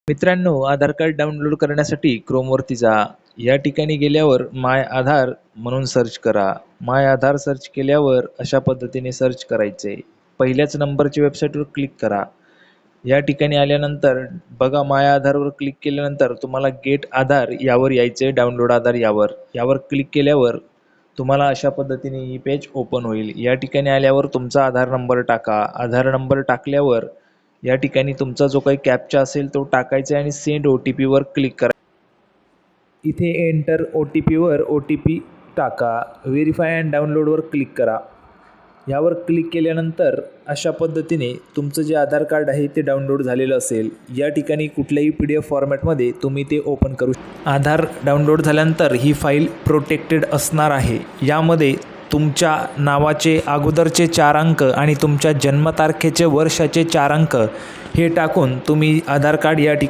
मित्रांनो, आधार card download करण्यासाठी क्रोमवरती जा. या ठिकाणी गेल्यावर माय आधार म्हणून सर्च करा. माय आधार सर्च केल्यावर अशा पद्धतीने सर्च करायचे. पहिल्याच नंबरच्या वेबसाईटवर क्लिक करा. या ठिकाणी आल्यानंतर बघा, माय आधारवर क्लिक केल्यानंतर तुम्हाला गेट आधार यावर यायचे, डाउनलोड आधार यावर क्लिक केल्यावर तुम्हाला अशा पद्धतीने ही पेज ओपन होईल. या ठिकाणी आल्यावर तुमचा आधार नंबर टाका. आधार नंबर टाकल्यावर या ठिकाणी तुमचा जो काही कॅप्चा असेल तो टाकायचा आणि सेंड OTP वर क्लिक करा. इथे एंटर OTPवर OTP टाका. व्हेरीफाय अँड डाउनलोडवर क्लिक करा. यावर क्लिक केल्यानंतर अशा पद्धतीने तुमचं जे आधार कार्ड आहे ते डाउनलोड झालेलं असेल. या ठिकाणी कुठल्याही PDF फॉर्मॅटमध्ये तुम्ही ते ओपन करू. आधार डाउनलोड झाल्यानंतर ही फाईल प्रोटेक्टेड असणार आहे. यामध्ये तुमच्या नावाचे अगोदरचे 4 अंक आणि तुमच्या जन्मतारखेचे वर्षाचे 4 अंक हे टाकून तुम्ही आधार कार्ड या ठिकाणी